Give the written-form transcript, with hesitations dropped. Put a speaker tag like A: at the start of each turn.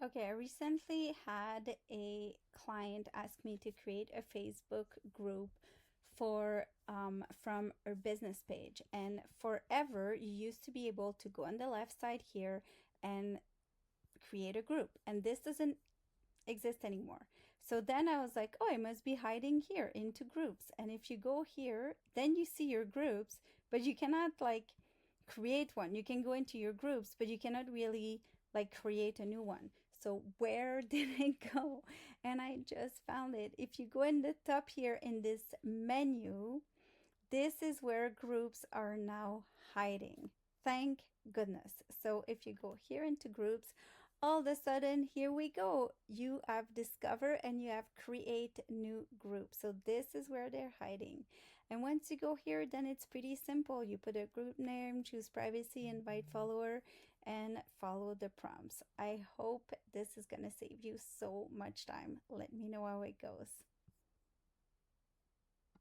A: Okay, I recently had a client ask me to create a Facebook group for from her business page. And forever, you used to be able to go on the left side here and create a group. And this doesn't exist anymore. So then I was like, oh, I must be hiding here into groups. And if you go here, then you see your groups, but you cannot like create one. You can go into your groups, but you cannot really like create a new one. So where did it go? And I just found it. If you go in the top here in this menu, this is where groups are now hiding. Thank goodness. So if you go here into groups, all of a sudden, here we go. You have discover and you have create new group. So this is where they're hiding. And once you go here, then it's pretty simple. You put a group name, choose privacy, invite follower, and follow the prompts. I hope this is going to save you so much time. Let me know how it goes.